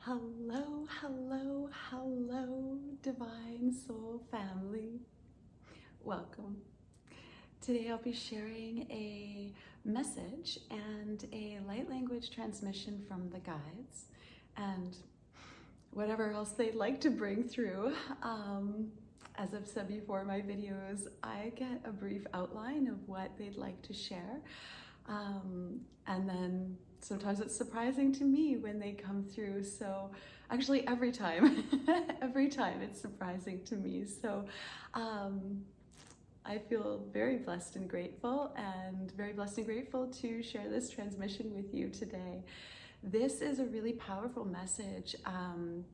Hello, hello, hello, Divine Soul family. Welcome. Today I'll be sharing a message and a light language transmission from the guides and whatever else they'd like to bring through. As I've said before in my videos, I get a brief outline of what they'd like to share. And then sometimes it's surprising to me when they come through. So actually every time, every time it's surprising to me. So I feel very blessed and grateful to share this transmission with you today. This is a really powerful message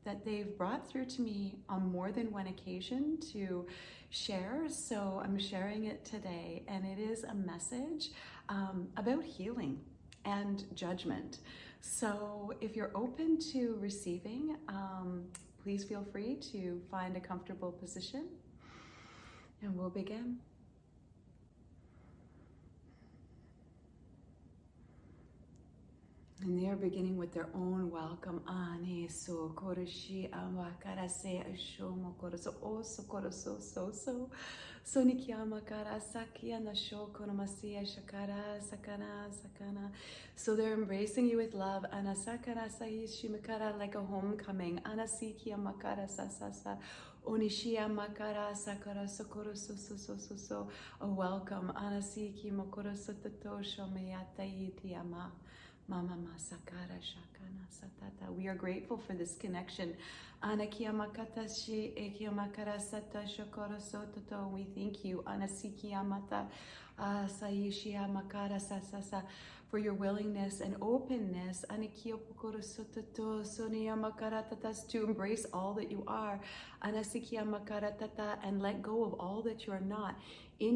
that they've brought through to me on more than one occasion to share. So I'm sharing it today, and it is a message about healing and judgment. So if you're open to receiving, please feel free to find a comfortable position, and we'll begin. And they are beginning with their own welcome. Ani so koroshi amakara se ashomo koroso oso koroso so sonikiama kara sakia nasho konomasiya shakara sakana. So they're embracing you with love. Anasakara saishimikara, like a homecoming. Anasikia makara sasasa. Onishia makara sakara sokoro so a welcome. Anasiki mokoro sototo shomeyata yitiama. Mama Masakara Shakana Satata. We are grateful for this connection. Anakiamakata shi ekiamakara sata shokoro sototo. We thank you, Anasikiamata Saishia Makara Sasasa, for your willingness and openness, Anikiopokoro sototo Soniamakara tatas, to embrace all that you are, Anasikiamakara tata, and let go of all that you are not. Which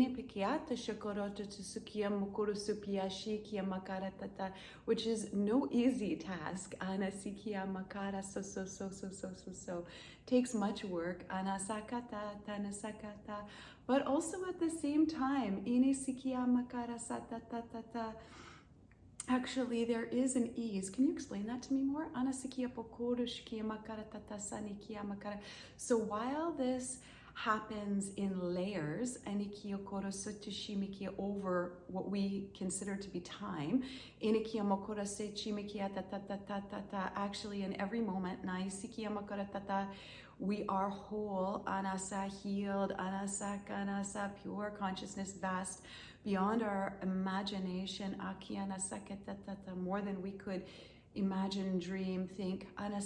is no easy task. Takes much work. But also at the same time, actually, there is an ease. Can you explain that to me more? So while this happens in layers, over what we consider to be time, actually in every moment, we are whole, anasa, healed, anasa, pure consciousness, vast, beyond our imagination, more than we could imagine, dream, think. And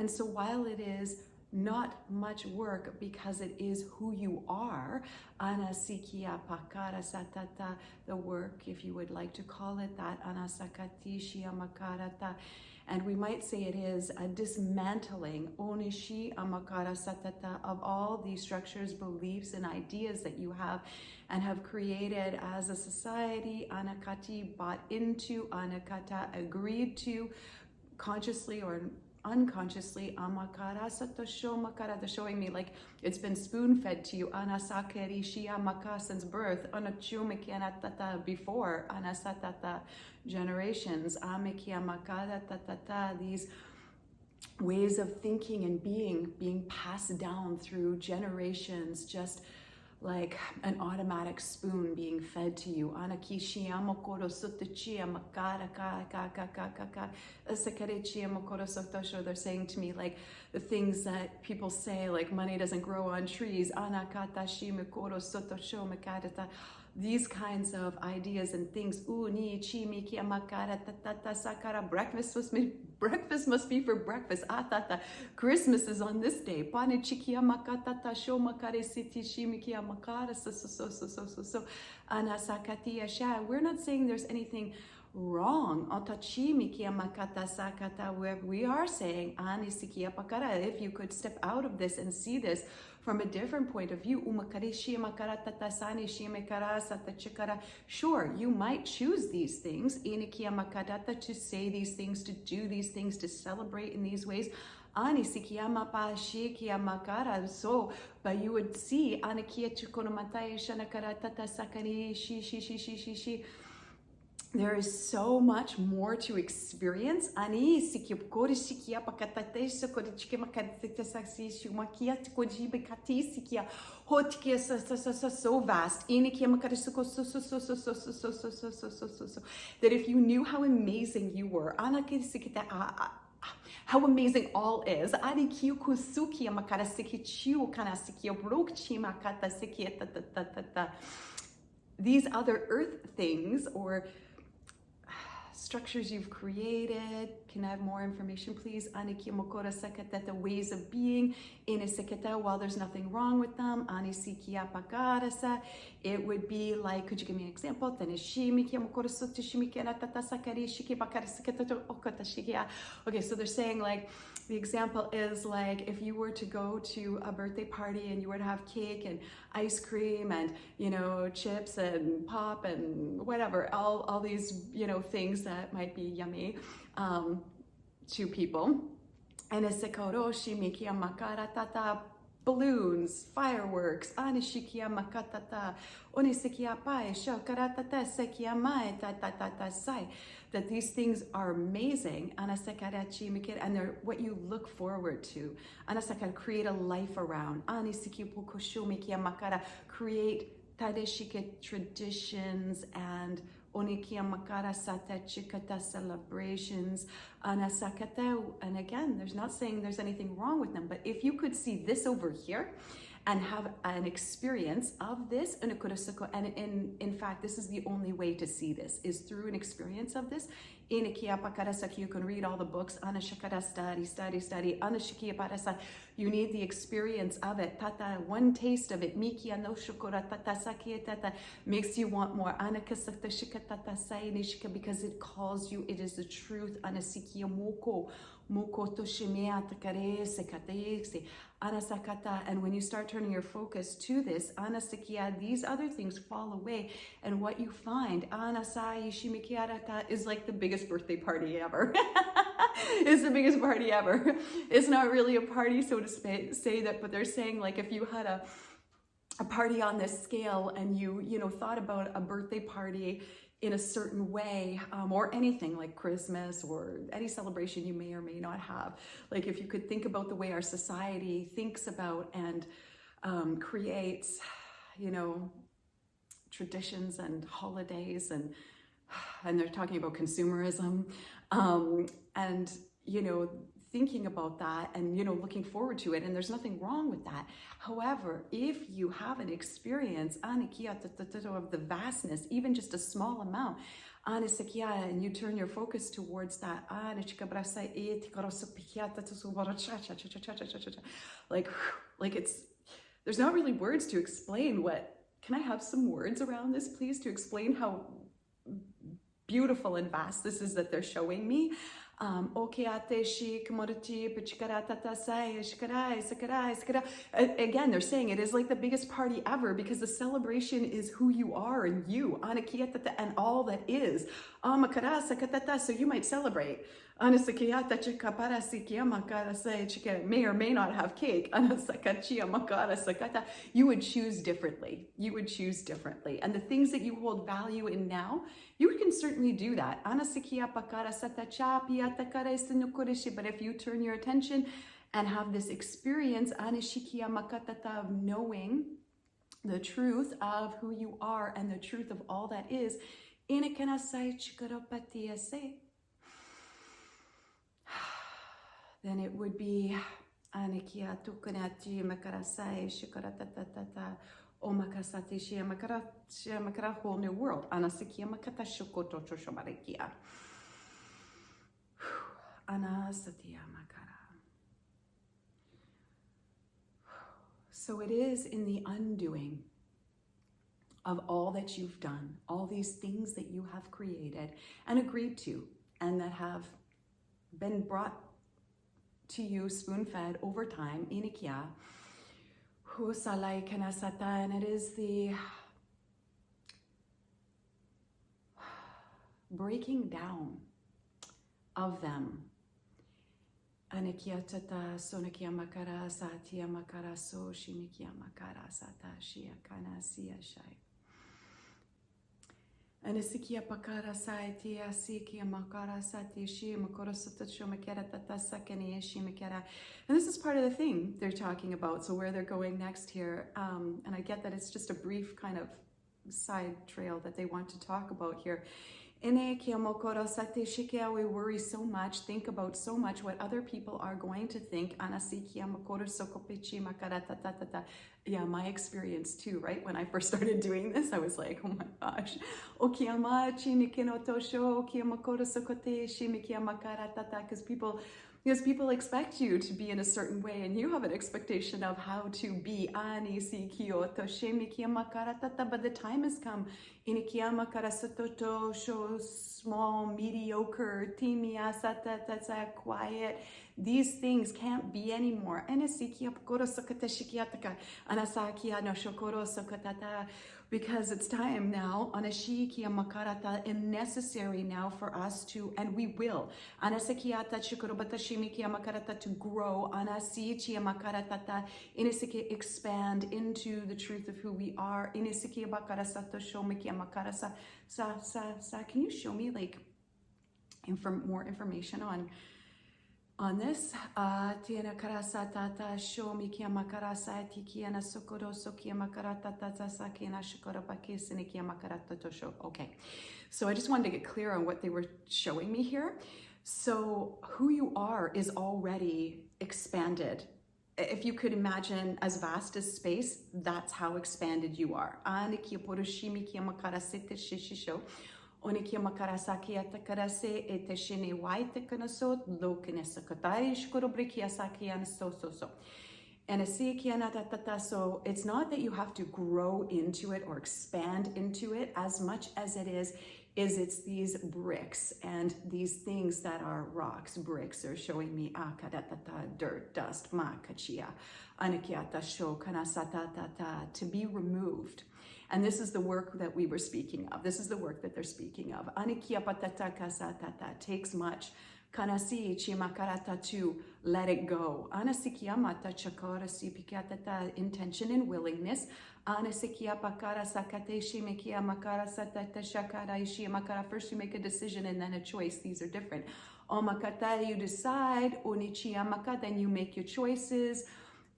so while it is not much work because it is who you are, the work, if you would like to call it that, and we might say it is a dismantling of all these structures, beliefs, and ideas that you have and have created as a society, anakati, bought into, anakata, agreed to, consciously or unconsciously, they're showing me like it's been spoon-fed to you, since birth, before, generations, these ways of thinking and being passed down through generations, just like an automatic spoon being fed to you. They're saying to me like the things that people say, like money doesn't grow on trees. These kinds of ideas and things. Breakfast must be for breakfast. Christmas is on this day. We're not saying there's anything wrong. We are saying, if you could step out of this and see this from a different point of view, sure, you might choose these things, to say these things, to do these things, to celebrate in these ways. So, but you would see, there is so much more to experience. Ani sikipkori sikia pakatate sokori chikemakatete saksi shumakia tkojibe kati sikia hotkia so vast. Inikia makatisuko so that if you knew how amazing you were, anakisikita how amazing all is. Ari kiu kusukia makara sikichu kana sikia brokchi makata sikia ta. These other earth things or structures you've created. Can I have more information, please? Anikimokora sekateta ways of being. Iniseketa, while there's nothing wrong with them. Anisikia pakarasa. It would be like, could you give me an example? Okay, so they're saying like, the example is like if you were to go to a birthday party and you were to have cake and ice cream and, you know, chips and pop and whatever, all these, you know, things that might be yummy to people. And it's sekoroshi mikia makaratata, balloons, fireworks, anishikia makatata, onisikia pai, shokaratata, sekia mai, ta sai. That these things are amazing, and they're what you look forward to. Create a life around. Create traditions and celebrations. And again, there's not saying there's anything wrong with them, but if you could see this over here, and have an experience of this, and in fact, this is the only way to see this, is through an experience of this. You can read all the books, study. You need the experience of it. One taste of it makes you want more. Because it calls you, it is the truth. And when you start turning your focus to this, these other things fall away. And what you find is like the biggest birthday party ever. It's the biggest party ever. It's not really a party, so to say that, but they're saying like if you had a party on this scale and you thought about a birthday party in a certain way, or anything like Christmas or any celebration you may or may not have. Like if you could think about the way our society thinks about and creates, traditions and holidays, and they're talking about consumerism, and thinking about that and looking forward to it, and there's nothing wrong with that. However, if you have an experience of the vastness, even just a small amount, and you turn your focus towards that, like it's, there's not really words to explain what. Can I have some words around this, please, to explain how beautiful and vast this is that they're showing me? Again, they're saying it is like the biggest party ever because the celebration is who you are and you, and all that is. So you might celebrate. May or may not have cake. You would choose differently. You would choose differently. And the things that you hold value in now, you can certainly do that. But if you turn your attention and have this experience of knowing the truth of who you are and the truth of all that is, then it would be a whole new world. So it is in the undoing of all that you've done, all these things that you have created and agreed to, and that have been brought to you spoon-fed over time, inikia, and it is the breaking down of them. Anikiatata sonakia makara satia makara so shinikia makara sata shia kana sia shai. Anisikia pakara saiti asikia makara sati shi makoro sotocho makera tata sakani shi makera. And this is part of the thing they're talking about. So where they're going next here, and I get that it's just a brief kind of side trail that they want to talk about here. We worry so much, think about so much what other people are going to think. Yeah, my experience too, right? When I first started doing this, I was like, oh my gosh. Because people expect you to be in a certain way, and you have an expectation of how to be. But the time has come. Small, mediocre, quiet. These things can't be anymore. Because it's time now, and necessary now for us to, and we will, to grow, expand into the truth of who we are. Can you show me like more information on this? Tiena karasa tata show me kia makarasa tikiana sokoroso kia makarata tata sakina shikorabakisini kia makarata tosho. Okay, so I just wanted to get clear on what they were showing me here. So who you are is already expanded. If you could imagine as vast as space, that's how expanded you are. Anikia poroshimi kia makarasete shishisho. Onikia makarasaki atakarase eteshine waite kanasot lokinesa katai shkorobrikia sakian so. And so it's not that you have to grow into it or expand into it as much as it's these bricks and these things that are rocks. Bricks are showing me dirt, dust, makachia, anikiata sho kanasata to be removed. And this is the work that we were speaking of. This is the work that they're speaking of. Anikia patata kasatata takes much. Kanasi chimakarata to let it go. Anasikiamata chakara sipikatata intention and willingness. Anasikia pakara sakate shimekia makara satata shakara ishiamakara. First you make a decision and then a choice. These are different. Omakata, you decide. Onichiamaka, then you make your choices.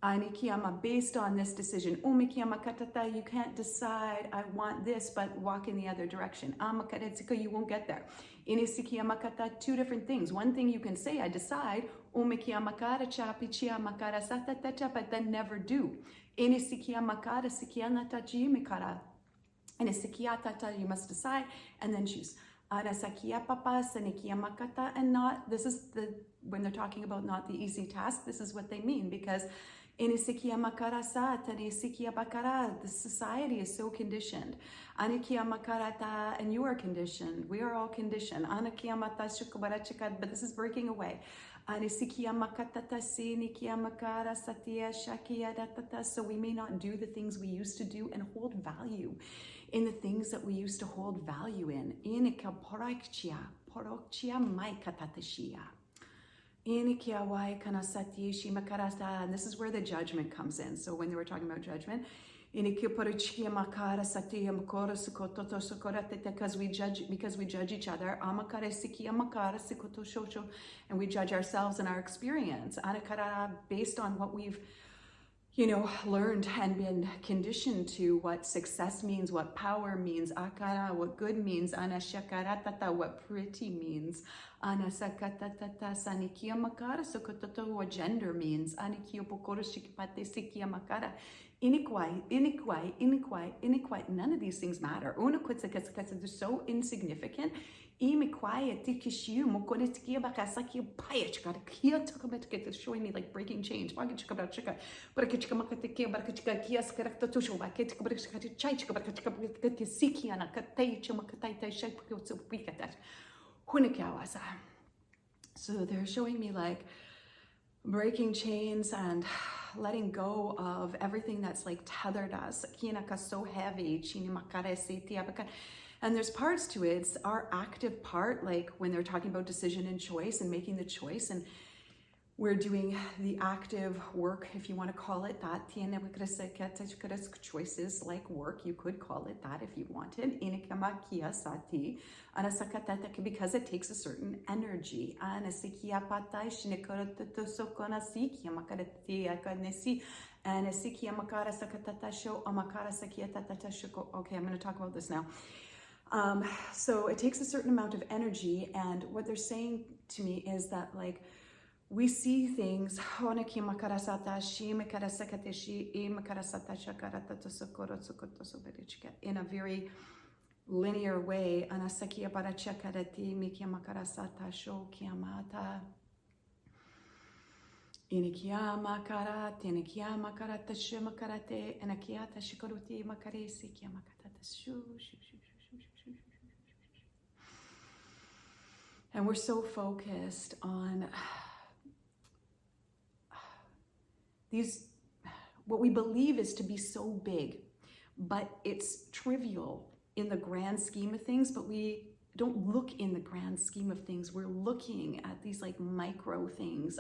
Anikiyama, based on this decision. Umikiyama katata, you can't decide, I want this, but walk in the other direction. Amakaretsuka, you won't get there. Inisikiyama kata, two different things. One thing you can say, I decide, umikiyama kara chapichiyama kara satatacha, but then never do. Inisikiyama kara sikiyanata jimikara. Inisikiyatata, you must decide, and then choose. Arasakiya papa sanikiyama kata, and not, this is when they're talking about not the easy task, this is what they mean, because the society is so conditioned. And you are conditioned. We are all conditioned. But this is breaking away. So we may not do the things we used to do and hold value in the things that we used to hold value in. And this is where the judgment comes in. So when they were talking about judgment, because we judge each other, and we judge ourselves and our experience based on what we've learned and been conditioned to, what success means, what power means, akara, what good means, anashakaratata, what pretty means, anasakatatata, sanikia makara, sokototo, what gender means, anikio pokoro shikipate sikia makara. Iniquai. None of these things matter. They're so insignificant. Showing me like breaking chains. So they're showing me like breaking chains and letting go of everything that's like tethered us. So heavy. And there's parts to it. It's our active part, like when they're talking about decision and choice and making the choice. And we're doing the active work, if you want to call it that. Choices like work, you could call it that if you wanted. Because it takes a certain energy. Okay, I'm going to talk about this now. So it takes a certain amount of energy, and what they're saying to me is that, like, we see things in a very linear way. And we're so focused on these, what we believe is to be so big, but it's trivial in the grand scheme of things, but we don't look in the grand scheme of things. We're looking at these like micro things.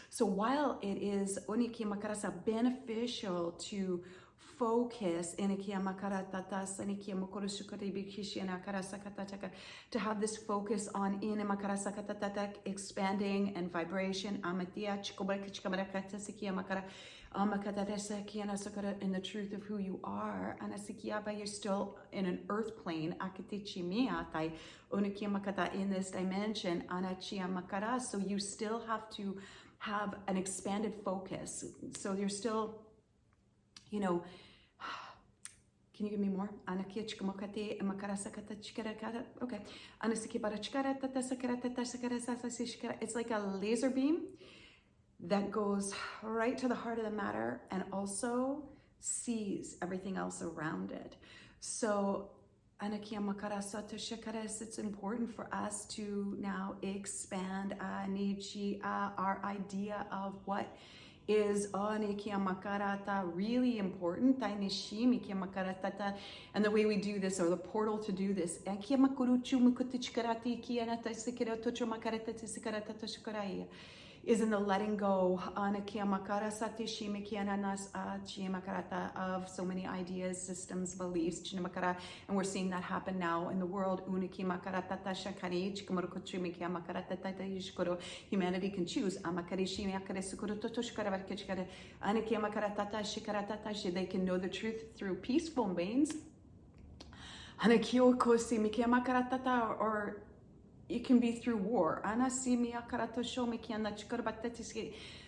So while it is beneficial to focus to have this focus on expanding and vibration in the truth of who you are, you're still in an earth plane in this dimension, so you still have to have an expanded focus. So you're still, you know, can you give me more? Okay. It's like a laser beam that goes right to the heart of the matter and also sees everything else around it. So it's important for us to now expand our idea of what is really important, and the way we do this, or the portal to do this, is in the letting go of so many ideas, systems, beliefs, and we're seeing that happen now in the world. Humanity can choose. They can know the truth through peaceful means, or it can be through war.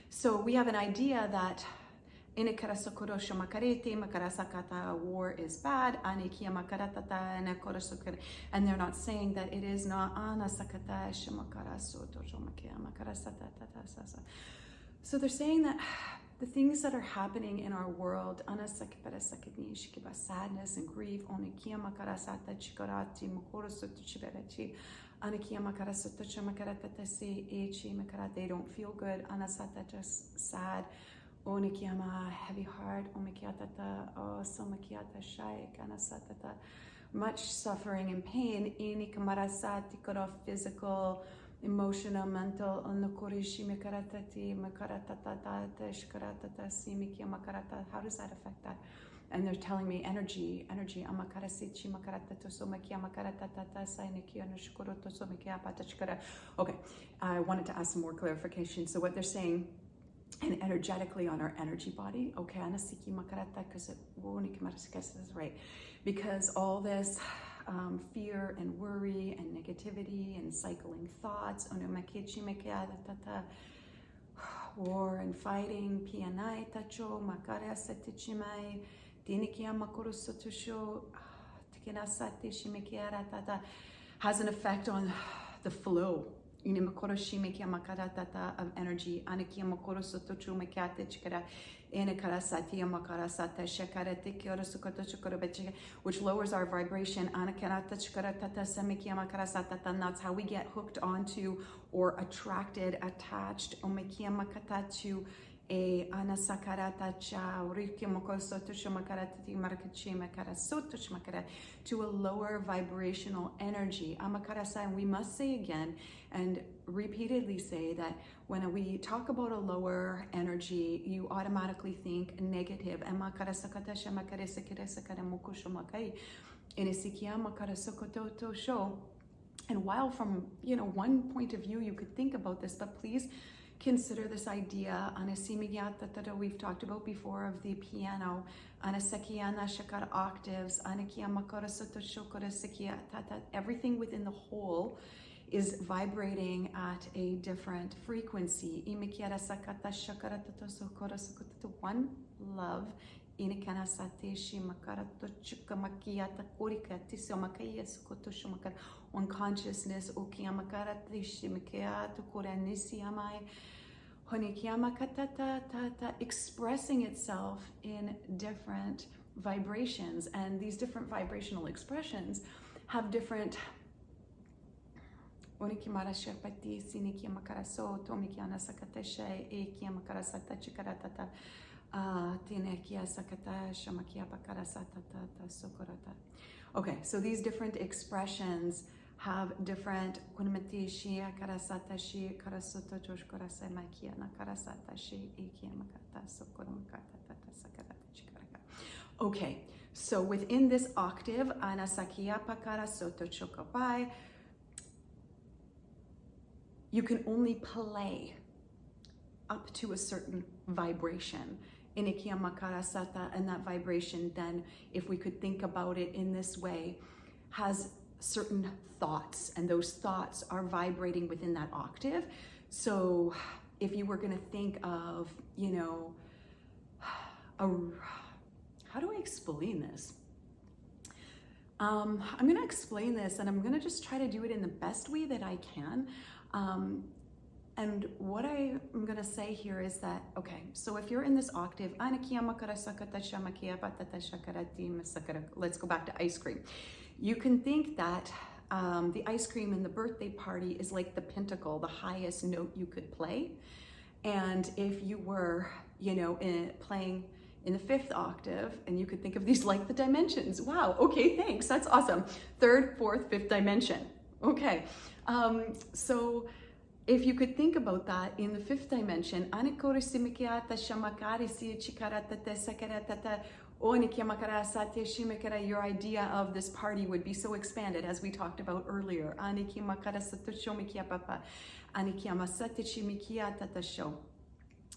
So we have an idea that war is bad, and they're not saying that it is not. So they're saying that the things that are happening in our world, sadness and grief, they don't feel good, just sad, heavy heart, much suffering and pain, physical, emotional, mental, how does that affect that? And they're telling me energy. Okay, I wanted to ask some more clarification. So what they're saying, and energetically on our energy body, okay, because is right, because all this fear and worry and negativity and cycling thoughts, war and fighting, has an effect on the flow of energy, which lowers our vibration, and that's how we get hooked onto or attracted, attached to e anasakarata cha to a lower vibrational energy. And we must say again and repeatedly say that when we talk about a lower energy, you automatically think negative. And while from one point of view you could think about this, but please consider this idea we've talked about before of the piano, octaves, everything within the whole is vibrating at a different frequency. One, love. One consciousness, expressing itself in different vibrations. And these different vibrational expressions have different okay, so these different expressions have different okay, so within this octave, you can only play up to a certain vibration. And that vibration then, if we could think about it in this way, has certain thoughts, and those thoughts are vibrating within that octave. So if you were going to think of, how do I explain this? I'm going to explain this, and I'm going to just try to do it in the best way that I can. And what I'm going to say here is that, okay, so if you're in this octave, let's go back to ice cream. You can think that the ice cream in the birthday party is like the pinnacle, the highest note you could play. And if you were, playing in the 5th octave, and you could think of these like the dimensions. Wow, okay, thanks, that's awesome. 3rd, 4th, 5th dimension. Okay, so if you could think about that in the 5th dimension, your idea of this party would be so expanded, as we talked about earlier.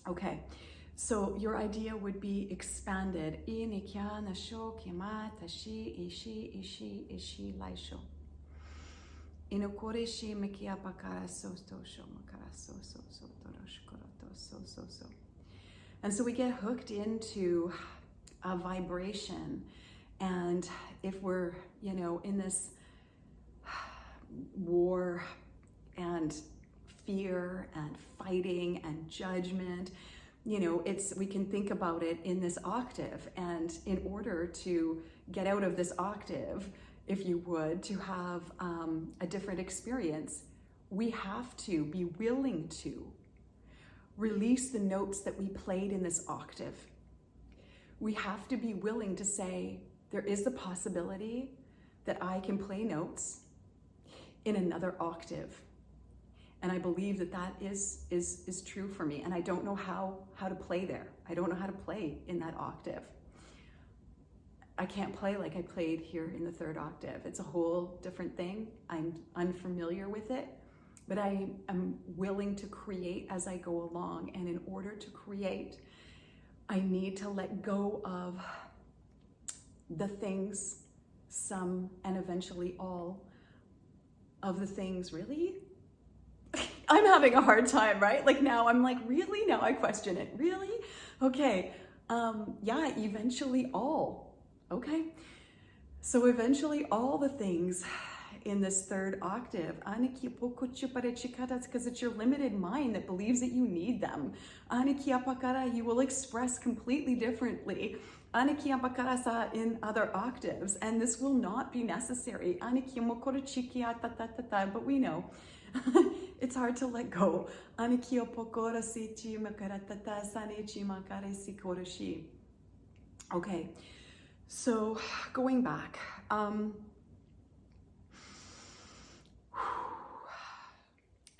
Okay, so your idea would be expanded. And so we get hooked into a vibration, and if we're in this war and fear and fighting and judgment, we can think about it in this octave. And in order to get out of this octave, if you would, to have a different experience, we have to be willing to release the notes that we played in this octave. We have to be willing to say, there is the possibility that I can play notes in another octave. And I believe that that is true for me. And I don't know how to play there. I don't know how to play in that octave. I can't play like I played here in the 3rd octave. It's a whole different thing. I'm unfamiliar with it, but I am willing to create as I go along. And in order to create, I need to let go of the things, some and eventually all of the things. Really? I'm having a hard time, right? Like now I'm like, really? Now I question it. Really? Okay. Yeah, eventually all. Okay. So eventually all the things in this 3rd octave, because it's your limited mind that believes that you need them. You will express completely differently in other octaves, and this will not be necessary. But we know It's hard to let go. Anikio pokora sichi makaratata sanichi makaresi koroshi. Okay, so going back.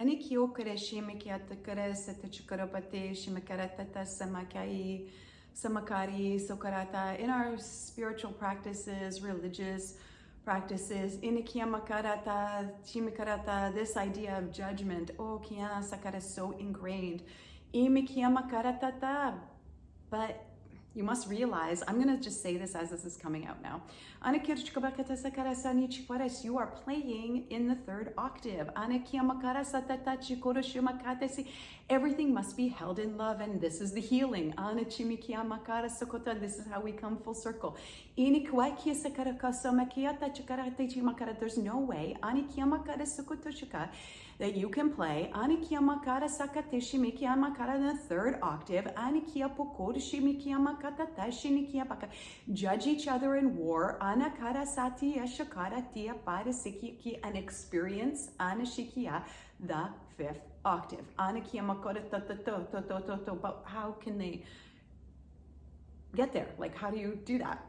Anikio kareshi mikiata kareseta chukarapate shimakaratata samakai samakari sokarata. In our spiritual practices, religious practices, inikiamakarata, chimikarata, this idea of judgment, oh kiana sakara is so ingrained. Imikiamakaratata, but you must realize, I'm going to just say this as this is coming out now. You are playing in the third octave. Everything must be held in love, and this is the healing. This is how we come full circle. There's no way that you can play in the third octave, judge each other in war, and experience the fifth octave. But how can they get there? Like, how do you do that?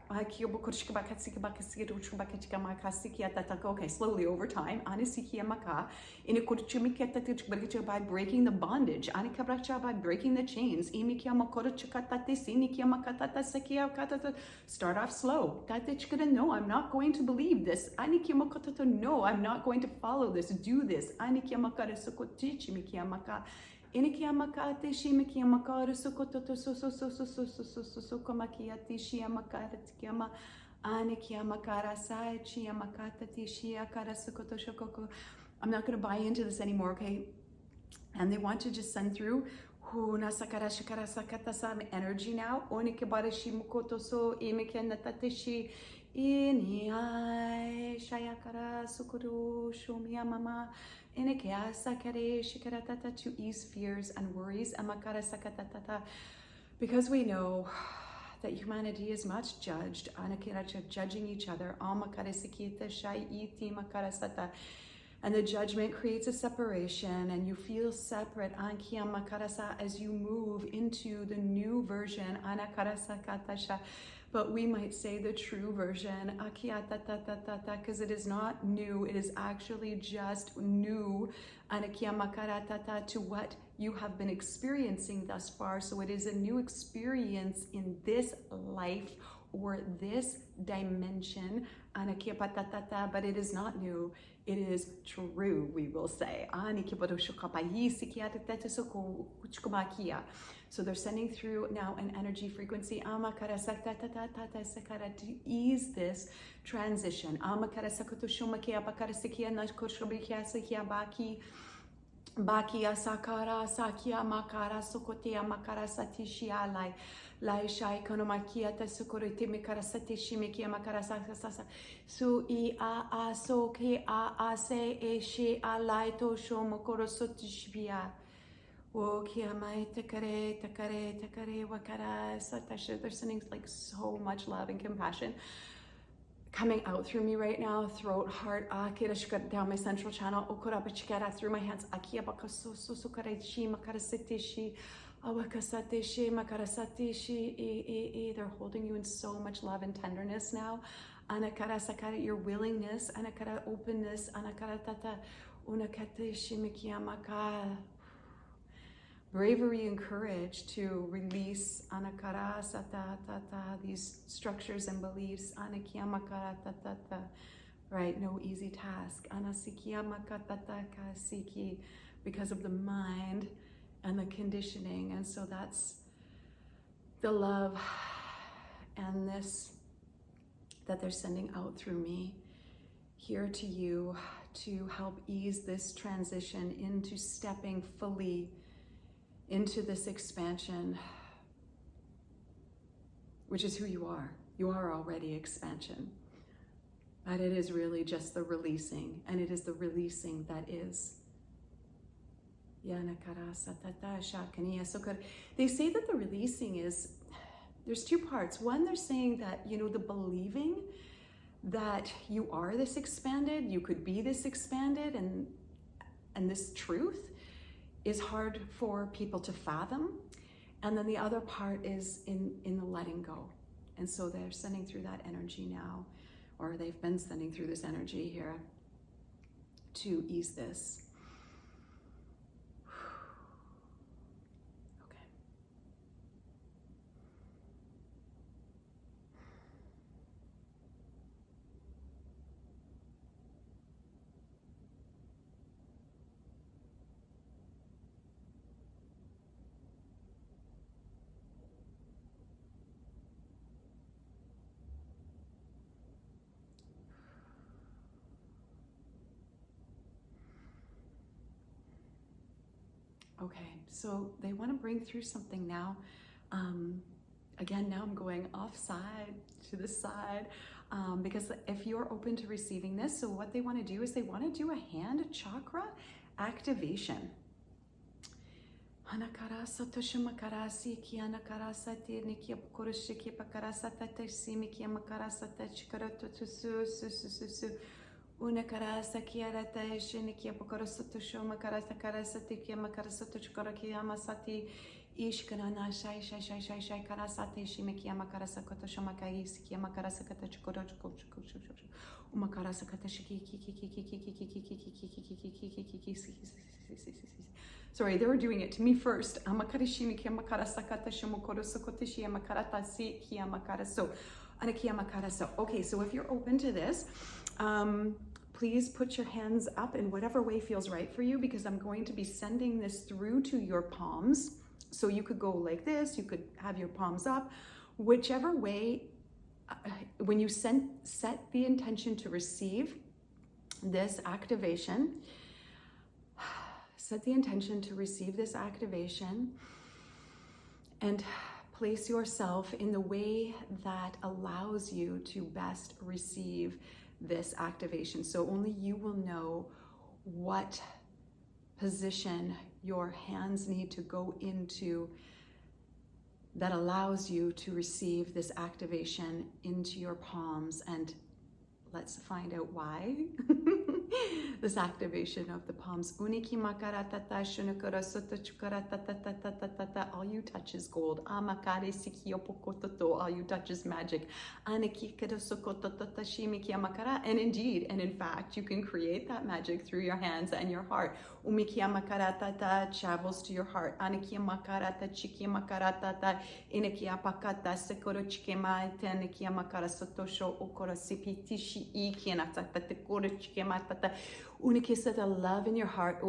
Okay, slowly over time, by breaking the bondage, by breaking the chains. Start off slow. No, I'm not going to believe this. No, I'm not going to follow this. Do this. Inikiamakate shimikiamakara sokototo sokomakiati shiamakaratikama anikiamakara sai chiamakata tishiakara sokoto shokoko. I'm not going to buy into this anymore, okay? And they want to just send through nasakara shikara sakata sam energy now. Onikibara shimukoto so imikianatateshi ini ai shayakara sukuru shumia mama. To ease fears and worries, because we know that humanity is much judged, judging each other, and the judgment creates a separation, and you feel separate as you move into the new version, but we might say the true version, because it is not new, it is actually just new to what you have been experiencing thus far. So it is a new experience in this life or this dimension, but it is not new, it is true, we will say. So they're sending through now an energy frequency to ease this transition. Bakia sakara sakia makara sokotea makara satishia lai shai konomakia ta sokorite mikara satishi mikia makara sasa su I so ke a se e she a lai to sho mokoro sotishbia. They're sending like so much love and compassion coming out through me right now, throat, heart, down my central channel, through my hands, they're holding you in so much love and tenderness now. Your willingness, openness, bravery and courage to release these structures and beliefs. Right, no easy task. Because of the mind and the conditioning. And so that's the love and this that they're sending out through me here to you to help ease this transition into stepping fully into this expansion, which is who you are. You are already expansion. But it is really just the releasing, and it is the releasing that is. They say that the releasing is, there's two parts. One, they're saying that, the believing that you are this expanded, you could be this expanded, and And this truth is hard for people to fathom. And then the other part is in the letting go. And so they're sending through that energy now, or they've been sending through this energy here to ease this. Okay. Okay, so they want to bring through something now. Again, now I'm going offside to the side because if you're open to receiving this, so what they want to do is they want to do a hand chakra activation. Una karasa kiarata shinikia pokorosoto shoma karasa karasati kiamakarasото chukara kiamasati ishkanana shai shai shai shai shai karasate shimikia makarasa koto shoma kais kiamakarasa kata chukoro umakarasa kata shiki. Sorry, they were doing it to me first. Amakarishimi kiamakarasa kata shomokoro sokotishi amakarata si kiamakaraso anakiamakaraso. Okay, so if you're open to this, please put your hands up in whatever way feels right for you, because I'm going to be sending this through to your palms. So you could go like this, you could have your palms up, whichever way. When you set the intention to receive this activation, set the intention to receive this activation and place yourself in the way that allows you to best receive this activation. So only you will know what position your hands need to go into that allows you to receive this activation into your palms. And let's find out why. This activation of the palms. All you touch is gold. All you touch is magic. And indeed, and in fact, you can create that magic through your hands and your heart. Travels to your heart. The love in your heart,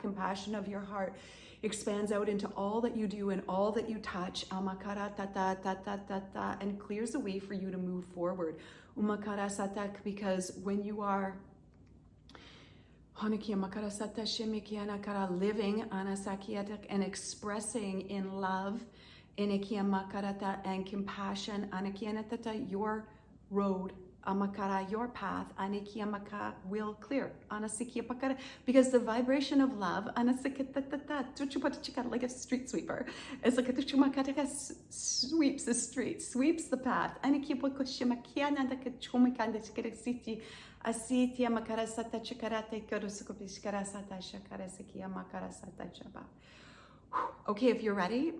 compassion of your heart expands out into all that you do and all that you touch, and clears the way for you to move forward. Because when you are living and expressing in love and compassion, your road, your path, will clear. Because the vibration of love, like a street sweeper, it's like a sweeps the street, sweeps the path. Okay, if you're ready,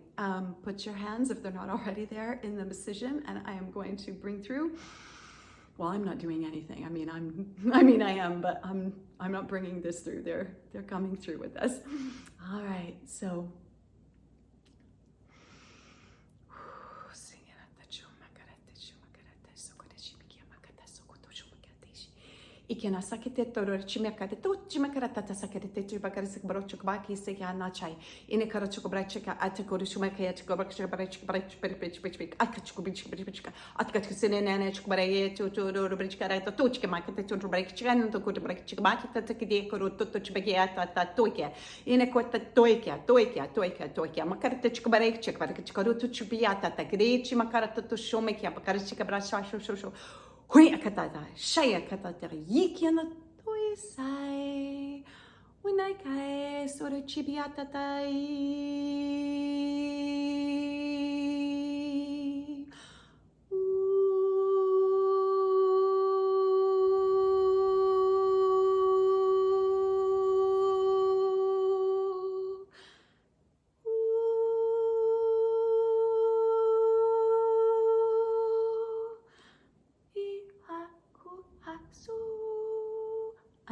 put your hands, if they're not already there, in the position, and I am going to bring through. Well, I'm not doing anything. I am, but I'm not bringing this through. They're coming through with us. All right, so. Ikena sakete toro chimekate to chimekarata sakete to bakaris brochuk baki se yana chai in a karachuk brachika atako shumaka atako brachik atachku bichka atkatsine nana chukbare to brichkara to chikmakate to brachkan to good brachik to take koro to chbegiata toike in a quota toika makarate chukbare chikbare to chubiata takri chimakarata to shumaka bakarishika brasha Hui akatata, shaya katata, yikiana toisai, unaikai, sora chibiatatai.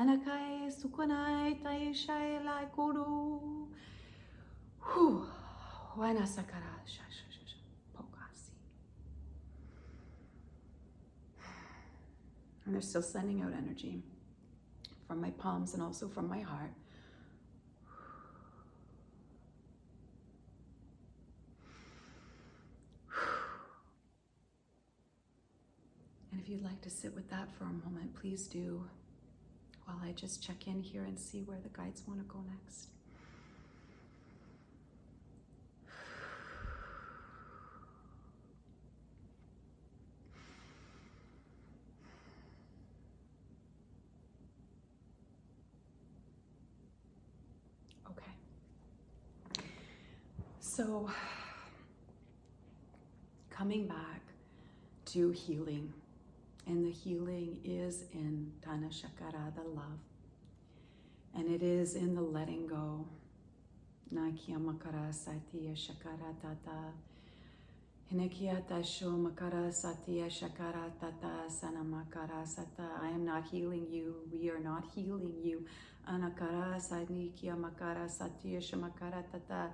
Hanakai sukonai taishai lai koru. Wana sakara pokasi. And they're still sending out energy from my palms and also from my heart. And if you'd like to sit with that for a moment, please do, while I just check in here and see where the guides want to go next. Okay. So, coming back to healing. And the healing is in Tana Shakara, the love. And it is in the letting go. Nakia makara satya shakara tata. Hinekiata sho makara satya shakara tata sanamakara sata. I am not healing you. We are not healing you. Anakara sanikia makara satya shamakara tata.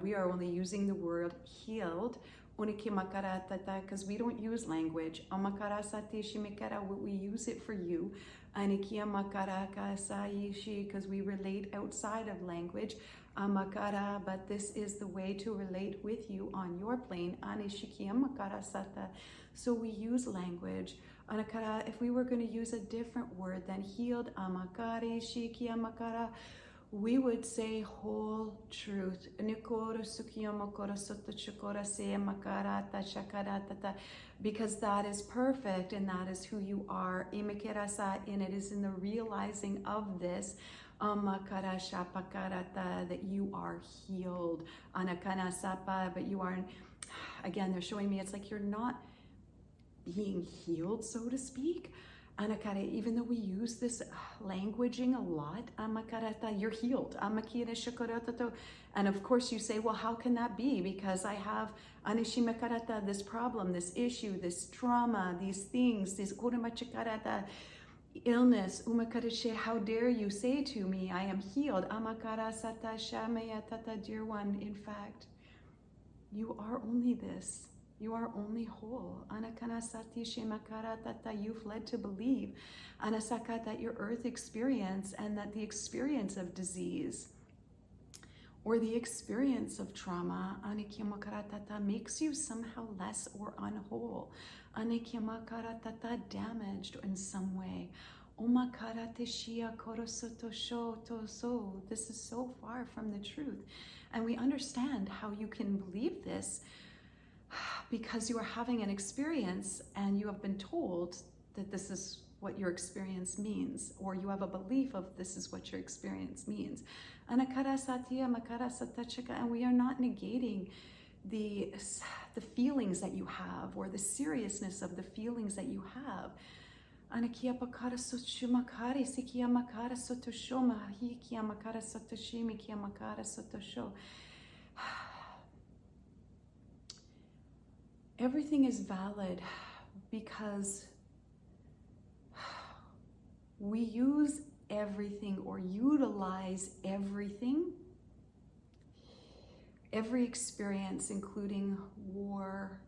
We are only using the word healed because we don't use language. We use it for you. Because we relate outside of language. But this is the way to relate with you on your plane. So we use language. If we were going to use a different word than healed, we would say whole truth. Because that is perfect and that is who you are. And it is in the realizing of this that you are healed. But you are, again, they're showing me it's like you're not being healed, so to speak. Even though we use this languaging a lot, you're healed. And of course you say, well, how can that be? Because I have this problem, this issue, this trauma, these things, this illness. How dare you say to me, I am healed? Dear one, in fact, you are only this. You are only whole. You've led to believe that your earth experience and that the experience of disease or the experience of trauma makes you somehow less or unwhole, damaged in some way. This is so far from the truth. And we understand how you can believe this because you are having an experience and you have been told that this is what your experience means, or you have a belief of this is what your experience means. And we are not negating the feelings that you have or the seriousness of the feelings that you have. Everything is valid because we use everything or utilize everything, every experience, including war,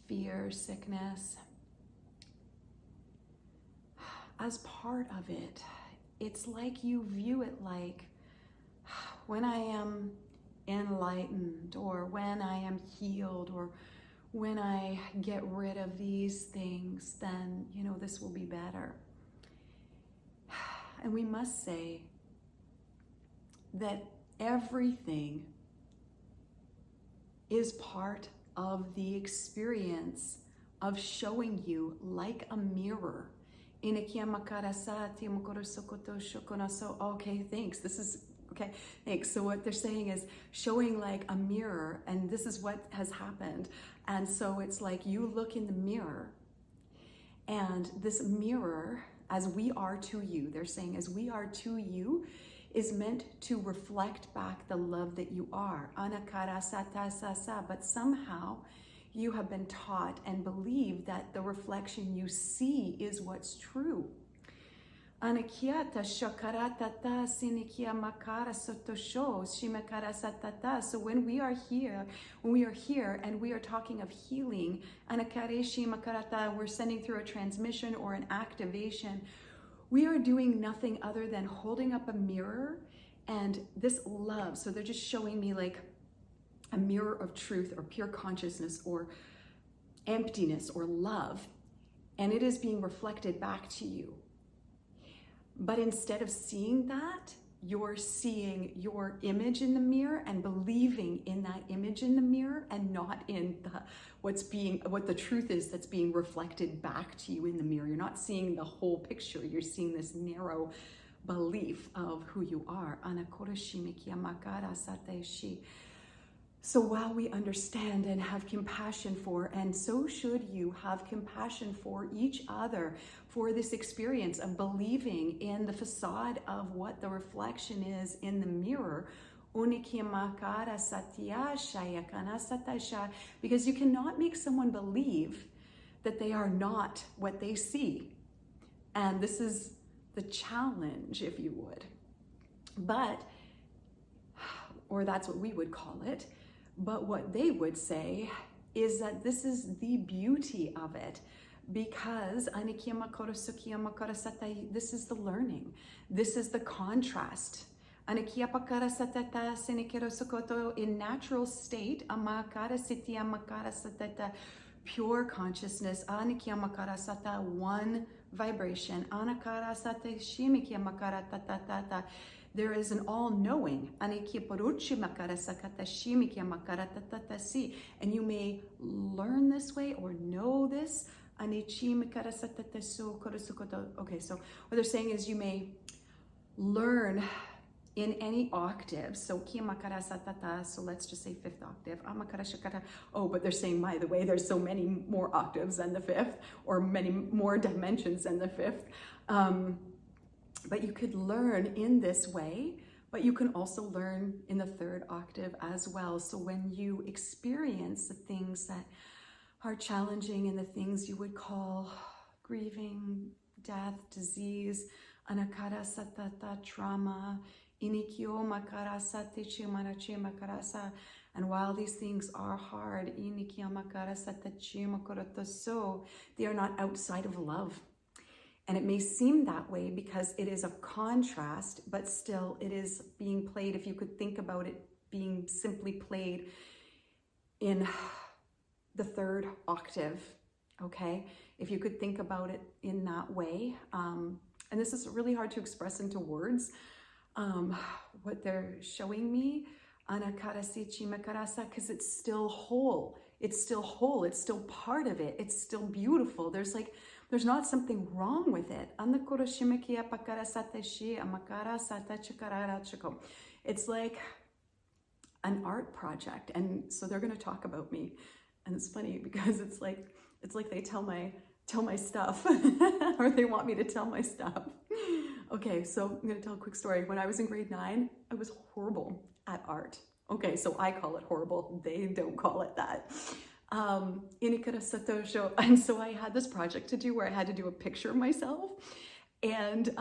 fear, sickness, as part of it. It's like you view it like, when I am enlightened, or when I am healed, or when I get rid of these things, then, this will be better. And we must say that everything is part of the experience of showing you like a mirror. Okay, thanks. This is okay, thanks. So what they're saying is showing like a mirror, and this is what has happened. And so it's like you look in the mirror, and this mirror, as we are to you, they're saying as we are to you, is meant to reflect back the love that you are. But somehow you have been taught and believe that the reflection you see is what's true. Anakiata shakaratata sinikia makara sotosho shimakara satata. So when we are here and we are talking of healing, anakareshi makarata, we're sending through a transmission or an activation. We are doing nothing other than holding up a mirror and this love. So they're just showing me like a mirror of truth or pure consciousness or emptiness or love, and it is being reflected back to you. But instead of seeing that, you're seeing your image in the mirror and believing in that image in the mirror and not in what the truth is that's being reflected back to you in the mirror. You're not seeing the whole picture. You're seeing this narrow belief of who you are. So while we understand and have compassion for, and so should you have compassion for each other, for this experience of believing in the facade of what the reflection is in the mirror, because you cannot make someone believe that they are not what they see. And this is the challenge, if you would. Or that's what we would call it. But what they would say is that this is the beauty of it, because this is the learning. This is the contrast. In natural state, pure consciousness, one vibration. There is an all-knowing, and you may learn this way or know this. Okay, so what they're saying is you may learn in any octave. So let's just say fifth octave. Oh, but they're saying, by the way, there's so many more octaves than the fifth, or many more dimensions than the fifth. But you could learn in this way, but you can also learn in the third octave as well. So when you experience the things that are challenging and the things you would call grieving, death, disease, anakara satata, trauma, inikyo makara satichi marachi makarasa, and while these things are hard, inikyo makara satachi makorotoso, they are not outside of love. And it may seem that way because it is a contrast, but still it is being played. If you could think about it being simply played in the third octave, okay? If you could think about it in that way. And this is really hard to express into words. What they're showing me, anakarasichi makarasa, because it's still whole. It's still whole. It's still part of it. It's still beautiful. There's not something wrong with it. It's like an art project. And so they're going to talk about me. And it's funny because it's like they tell my stuff or they want me to tell my stuff. Okay, so I'm going to tell a quick story. When I was in grade 9, I was horrible at art. Okay, so I call it horrible. They don't call it that. And so I had this project to do where I had to do a picture of myself, and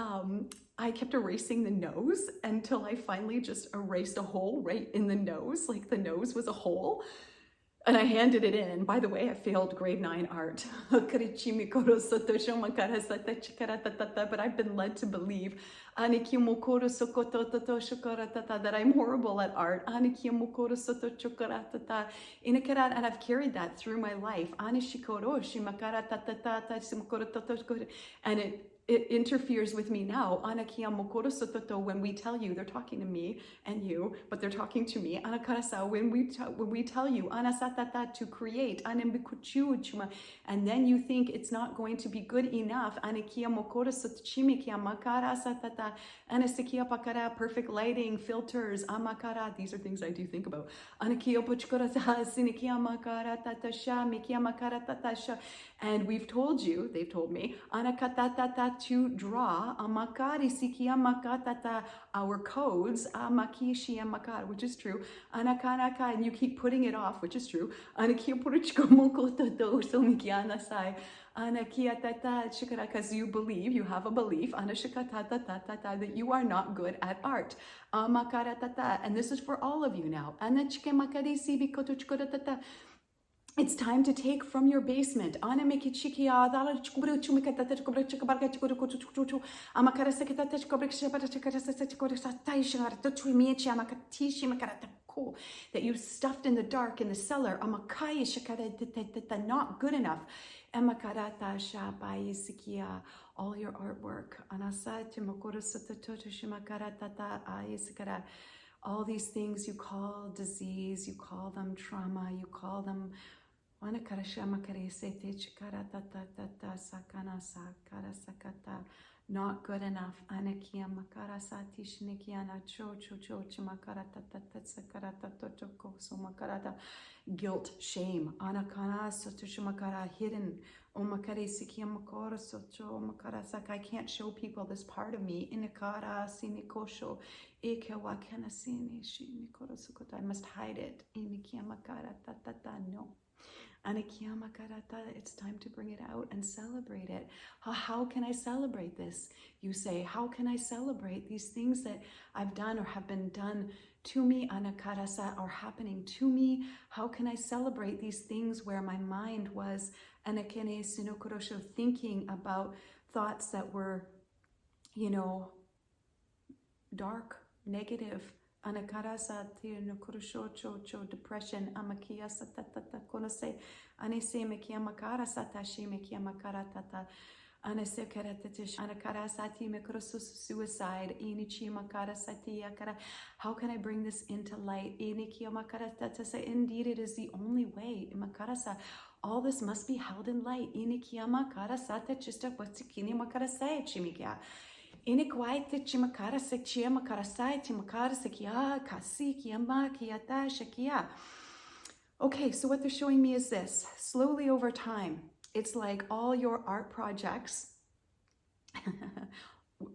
I kept erasing the nose until I finally just erased a hole right in the nose, like the nose was a hole, and I handed it in. By the way, I failed grade 9 art. But I've been led to believe that I'm horrible at art. And I've carried that through my life. And it interferes with me now. When we tell you, they're talking to me and you, but they're talking to me. When we tell you to create, and then you think it's not going to be good enough. Perfect lighting, filters, these are things I do think about. And we've told you, they've told me, to draw our codes, which is true, and you keep putting it off, which is true, because you believe, you have a belief that you are not good at art. And this is for all of you now. It's time to take from your basement. That you stuffed in the dark in the cellar. Not good enough. All your artwork. All these things you call disease, you call them trauma, you call them not good enough. Guilt, shame, hidden. I can't show people this part of me. I must hide it. No. It's time to bring it out and celebrate it. How can I celebrate this? You say, how can I celebrate these things that I've done or have been done to me, are happening to me? How can I celebrate these things where my mind was thinking about thoughts that were, dark, negative, depression, suicide. How can I bring this into light? Indeed, it is the only way. All this must be held in light. Okay, so what they're showing me is this. Slowly over time, it's like all your art projects,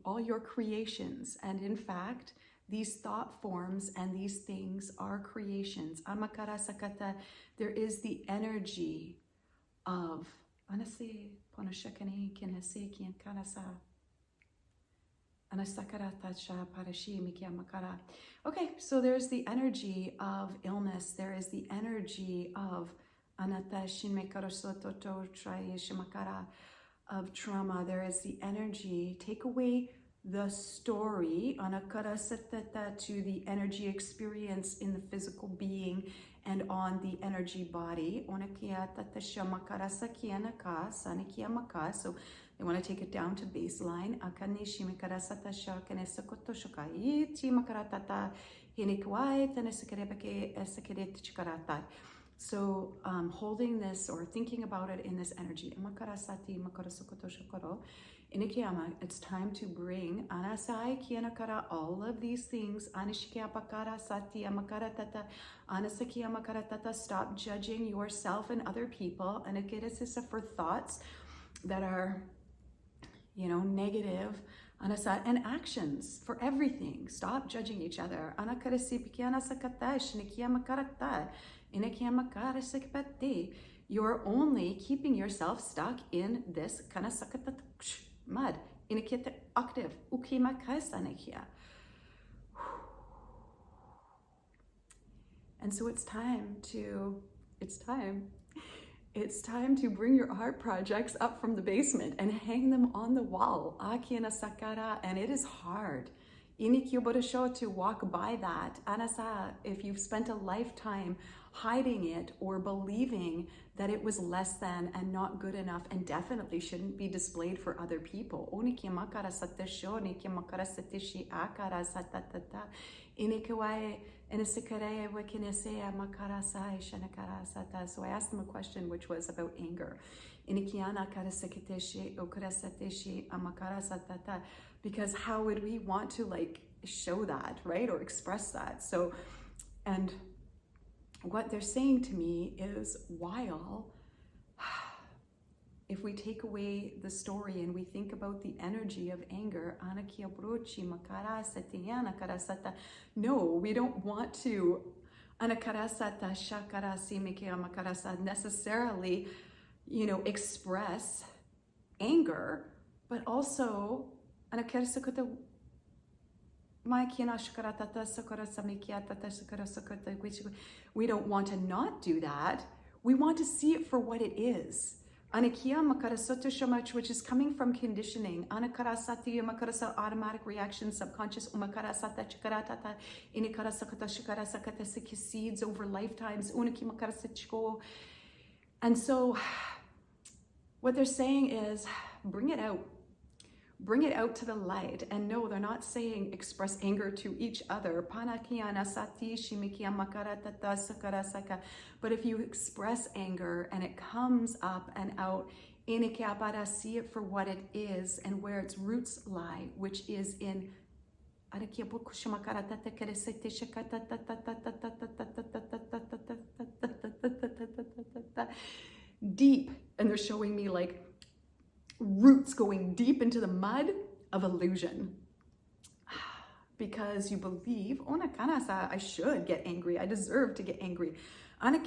all your creations, and in fact, these thought forms and these things are creations. There is the energy of okay, so there's the energy of illness. There is the energy of trauma. There is the energy. Take away the story to the energy experience in the physical being and on the energy body. So they want to take it down to baseline. So holding this or thinking about it in this energy. It's time to bring all of these things. Stop judging yourself and other people. And for thoughts that are, negative. And actions for everything. Stop judging each other. You're only keeping yourself stuck in this mud. Octave. And so it's time to bring your art projects up from the basement and hang them on the wall. And it is hard. To walk by that. If you've spent a lifetime hiding it or believing that it was less than and not good enough and definitely shouldn't be displayed for other people. So I asked them a question which was about anger. Because how would we want to show that, right? Or express that? So, and what they're saying to me is while if we take away the story and we think about the energy of anger, no, we don't want to necessarily, express anger, but also we don't want to not do that. We want to see it for what it is. Which is coming from conditioning. Automatic reaction, subconscious. Seeds over lifetimes. And so what they're saying is, bring it out. Bring it out to the light. And no, they're not saying express anger to each other. But if you express anger and it comes up and out, see it for what it is and where its roots lie, which is in deep. And they're showing me like roots going deep into the mud of illusion, because you believe, I should get angry, I deserve to get angry. The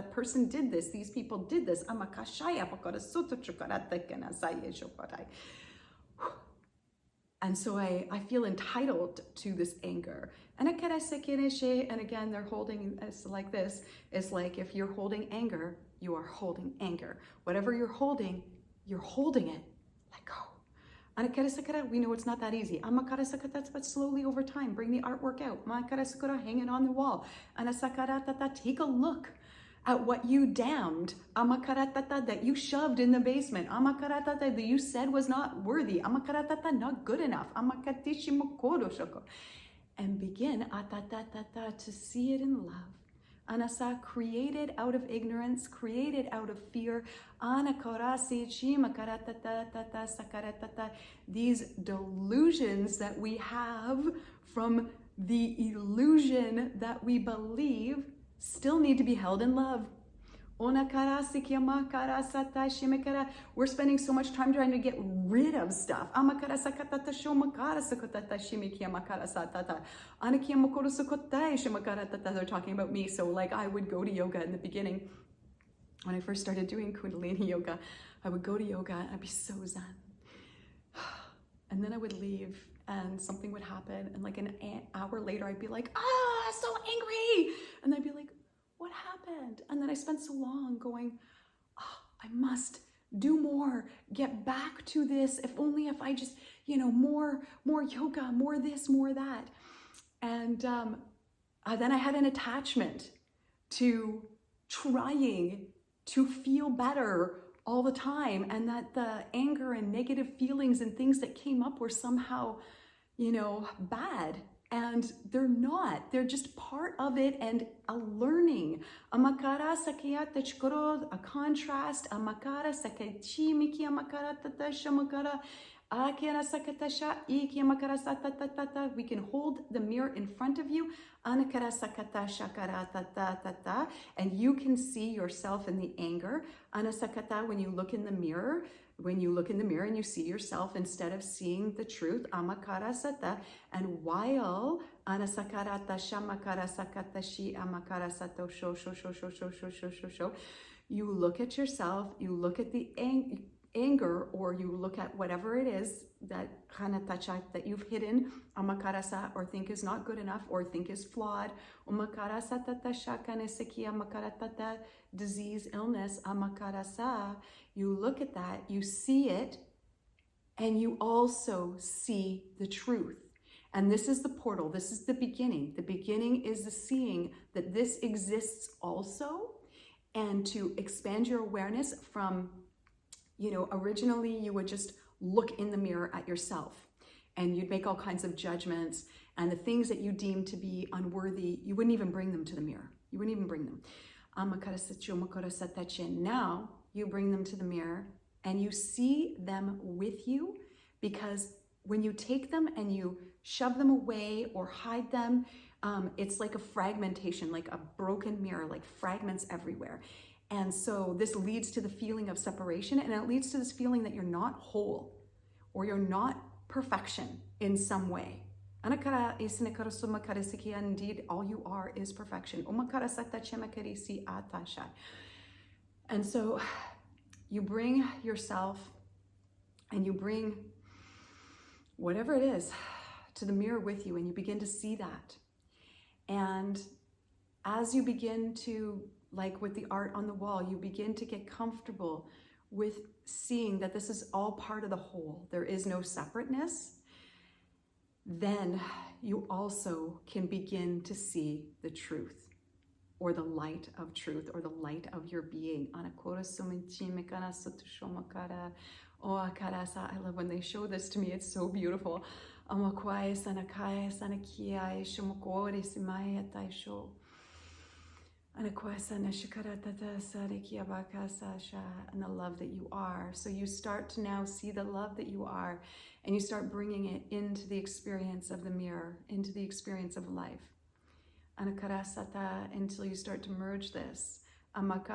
person did this, these people did this. And so I feel entitled to this anger. And again, they're holding us like this. It's like if you're holding anger, you are holding anger. Whatever you're holding it. Let go. We know it's not that easy. But slowly over time, bring the artwork out. Hang it on the wall. Take a look at what you damned, that you shoved in the basement, that you said was not worthy, not good enough, and begin to see it in love. Created out of ignorance, created out of fear. These delusions that we have from the illusion that we believe still need to be held in love. We're spending so much time trying to get rid of stuff. They're talking about me. So like I would go to yoga in the beginning. When I first started doing Kundalini yoga, I would go to yoga and I'd be so zen. And then I would leave and something would happen. And like an hour later, I'd be like, so angry. And I'd be like, what happened? And then I spent so long going, I must do more, get back to this. If I just, more yoga, more this, more that. And then I had an attachment to trying to feel better all the time. And that the anger and negative feelings and things that came up were somehow, bad. And they're not. They're just part of it and a learning. A contrast. We can hold the mirror in front of you. And you can see yourself in the anger. When you look in the mirror, and you see yourself instead of seeing the truth, and while you look at yourself, you look at the anger, or you look at whatever it is that you've hidden, or think is not good enough, or think is flawed, disease, illness, you look at that, you see it, and you also see the truth. And this is the portal, this is the beginning. The beginning is the seeing that this exists also, and to expand your awareness from, originally you would just look in the mirror at yourself and you'd make all kinds of judgments, and the things that you deem to be unworthy, you wouldn't even bring them to the mirror. You wouldn't even bring them. Now you bring them to the mirror and you see them with you, because when you take them and you shove them away or hide them, it's like a fragmentation, like a broken mirror, like fragments everywhere. And so this leads to the feeling of separation, and it leads to this feeling that you're not whole or you're not perfection in some way. Indeed, all you are is perfection. And so you bring yourself and you bring whatever it is to the mirror with you, and you begin to see that. And as you begin to, like with the art on the wall, you begin to get comfortable with seeing that this is all part of the whole. There is no separateness. Then you also can begin to see the truth, or the light of truth, or the light of your being. I love when they show this to me. It's so beautiful. And the love that you are. So you start to now see the love that you are, and you start bringing it into the experience of the mirror, into the experience of life. Until you start to merge this. Until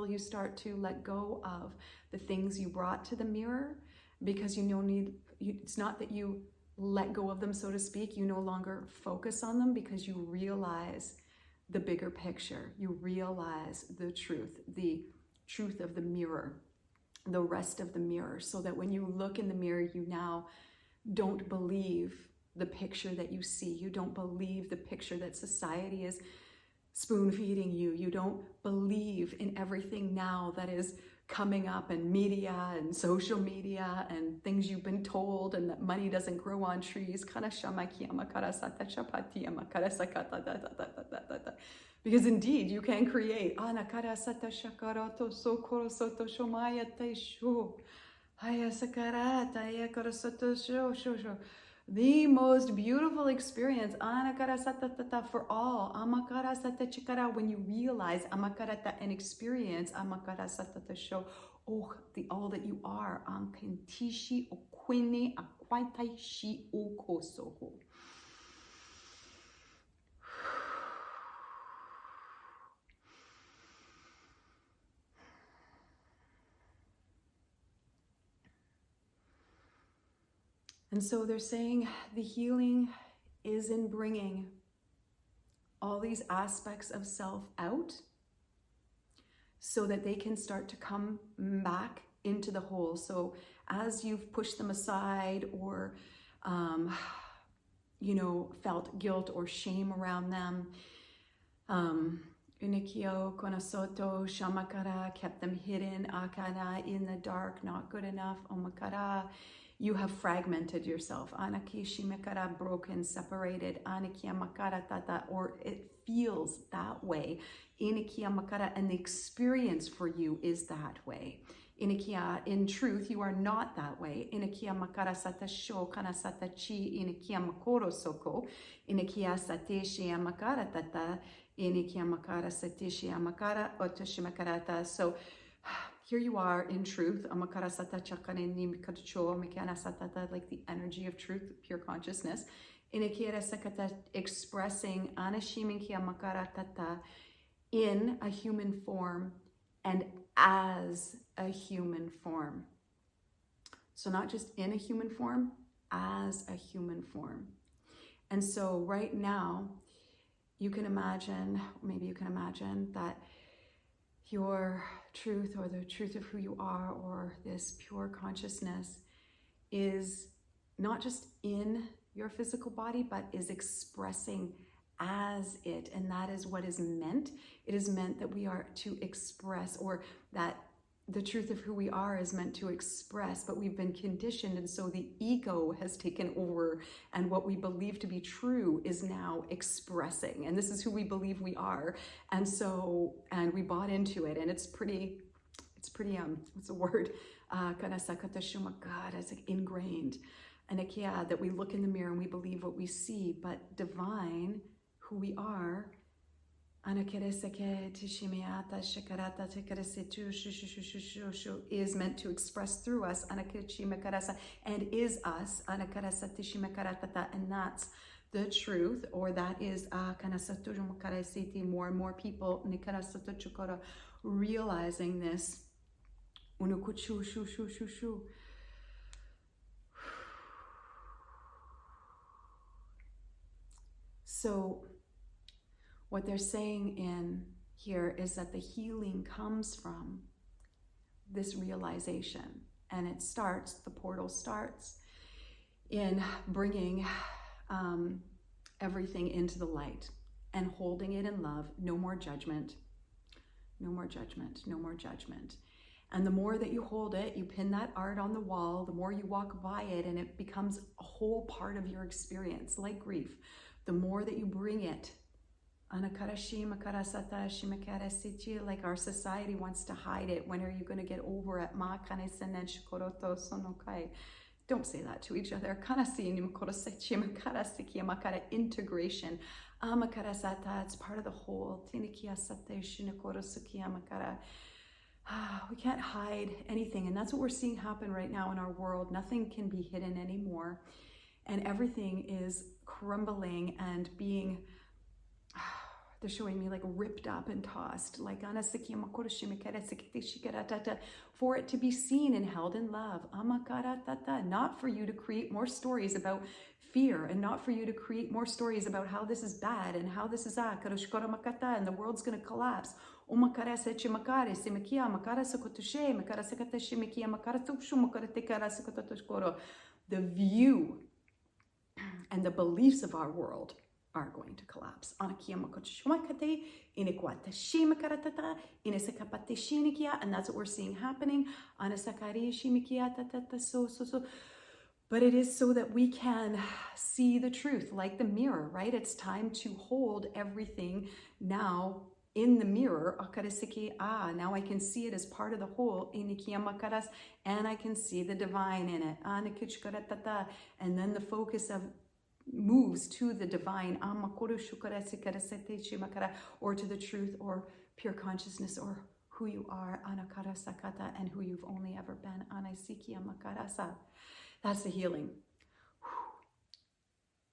you start to let go of the things you brought to the mirror, because it's not that you let go of them, so to speak. You no longer focus on them because you realize the bigger picture. You realize the truth of the mirror, the rest of the mirror, so that when you look in the mirror, you now don't believe the picture that you see. You don't believe the picture that society is spoon feeding you. You don't believe in everything now that is coming up, and media and social media and things you've been told, and that money doesn't grow on trees. Because indeed you can create. The most beautiful experience for all. When you realize and experience all that you are. And so they're saying the healing is in bringing all these aspects of self out, so that they can start to come back into the whole. So as you've pushed them aside, or felt guilt or shame around them, Unikio, Konasoto, Shamakara, kept them hidden, Akana, in the dark, not good enough, Omakara, you have fragmented yourself, Anakishimekara, broken, separated, Anikiamakara tata, or it feels that way, Inikiamakara, and the experience for you is that way. Inikia, in truth, you are not that way. Inikia makara sata sho kana sata chi, inikia makoro soko, inikia sateshi amakara tata, inikia makara sateshi amakara otoshi makarata. So here you are in truth, amakara sata chakane nimikacho, mikana satata, like the energy of truth, pure consciousness. Inikia sakata, expressing anashimikia makara tata in a human form and as a human form. So not just in a human form, as a human form. And so right now, you can imagine, maybe you can imagine that your truth, or the truth of who you are, or this pure consciousness, is not just in your physical body, but is expressing as it. And that is what is meant. It is meant that we are to express, or that the truth of who we are is meant to express, but we've been conditioned, and so the ego has taken over, and what we believe to be true is now expressing, and this is who we believe we are, and we bought into it, and it's pretty what's the word, God, it's like ingrained, and that we look in the mirror and we believe what we see, but divine, who we are, is meant to express through us, and is us, and that's the truth, or that is more and more people realizing this. So what they're saying in here is that the healing comes from this realization, and it starts, the portal starts in bringing everything into the light and holding it in love. No more judgment, no more judgment, no more judgment. And the more that you hold it, you pin that art on the wall, the more you walk by it, and it becomes a whole part of your experience, like grief. The more that you bring it, like our society wants to hide it. When are you going to get over it? Don't say that to each other. Integration. It's part of the whole. We can't hide anything. And that's what we're seeing happen right now in our world. Nothing can be hidden anymore. And everything is crumbling and being, they're showing me like ripped up and tossed, like for it to be seen and held in love. Not for you to create more stories about fear, and not for you to create more stories about how this is bad and how this is and the world's going to collapse. The view and the beliefs of our world are going to collapse. And that's what we're seeing happening. But it is so that we can see the truth, like the mirror, right? It's time to hold everything now in the mirror. Now I can see it as part of the whole, and I can see the divine in it. And then the focus of moves to the divine, or to the truth, or pure consciousness, or who you are, and who you've only ever been. That's the healing.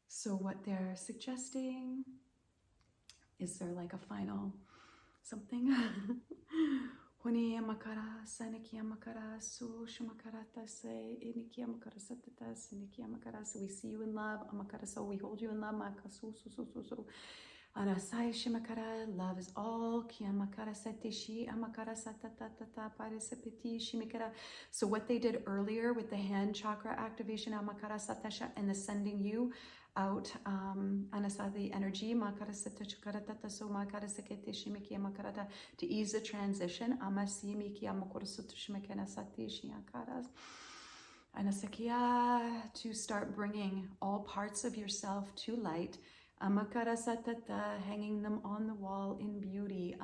So what they're suggesting, is there like a final something? We see you in love. We hold you in love. Love is all. So what they did earlier with the hand chakra activation and the sending you out, the energy to ease the transition, to start bringing all parts of yourself to light, hanging them on the wall in beauty.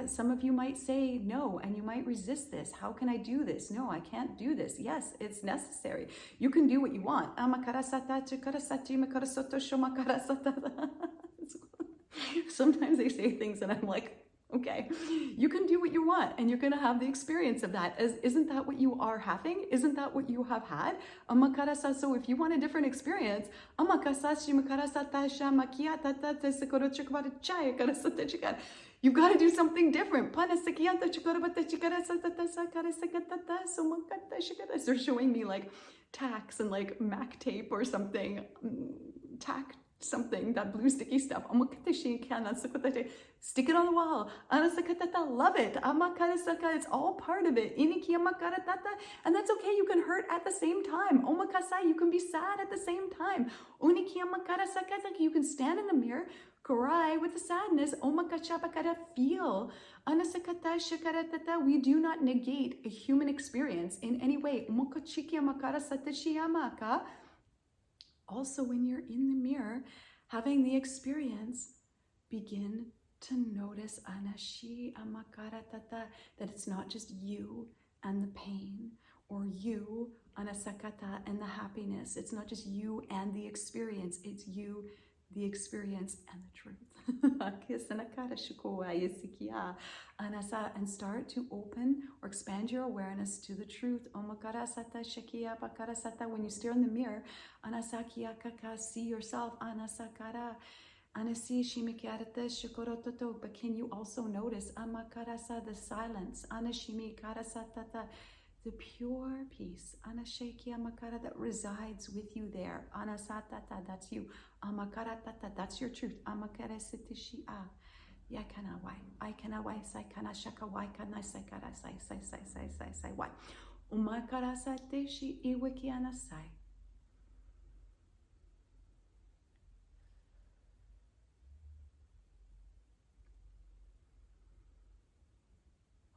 Some of you might say no, and you might resist this. How can I do this? No, I can't do this. Yes, it's necessary. You can do what you want. Sometimes they say things and I'm like, okay, you can do what you want, and you're going to have the experience of that. Isn't that what you are having? Isn't that what you have had? So if you want a different experience, you've got to do something different. They're showing me like tacks and like Mac tape or something. Tack something, that blue sticky stuff. Stick it on the wall. Love it. It's all part of it. And that's okay. You can hurt at the same time. You can be sad at the same time. You can stand in the mirror, cry with the sadness. Feel. We do not negate a human experience in any way. Also, when you're in the mirror having the experience, begin to notice that it's not just you and the pain, or you and the happiness. It's not just you and the experience, it's you, the experience and the truth. And start to open or expand your awareness to the truth. When you stare in the mirror, see yourself. But can you also notice the silence? The pure peace that resides with you there. That's you. That's your truth.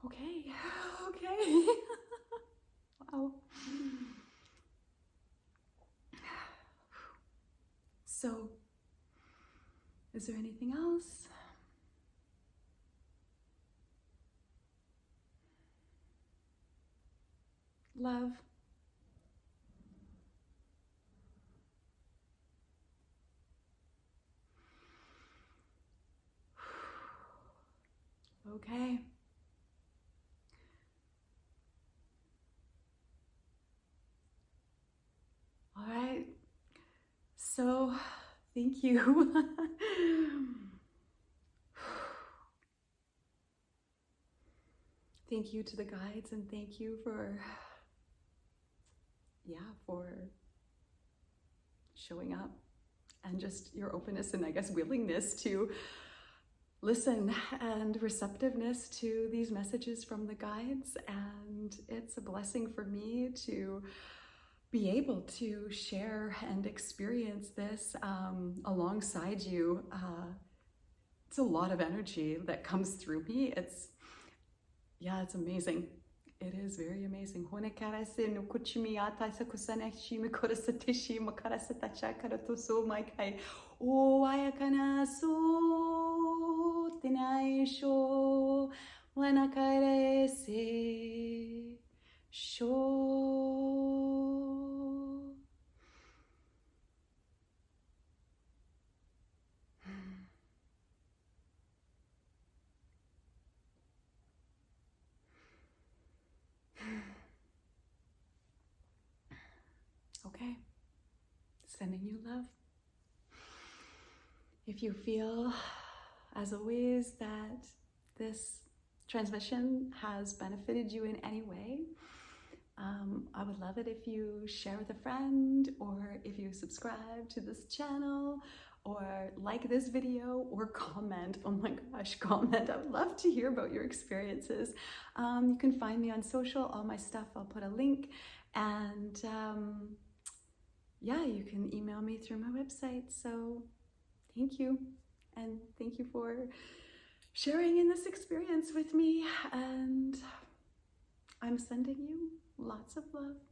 Okay. Wow. So, is there anything else? Love. Okay. All right. So, thank you. Thank you to the guides, and thank you for showing up and just your openness and I guess willingness to listen and receptiveness to these messages from the guides. And it's a blessing for me to be able to share and experience this alongside you. It's a lot of energy that comes through me. It's amazing. It is very amazing. Okay, sending you love. If you feel, as always, that this transmission has benefited you in any way, I would love it if you share with a friend, or if you subscribe to this channel, or like this video, or comment. Oh my gosh, comment. I would love to hear about your experiences. You can find me on social, all my stuff, I'll put a link. And you can email me through my website. So thank you. And thank you for sharing in this experience with me. And I'm sending you lots of love.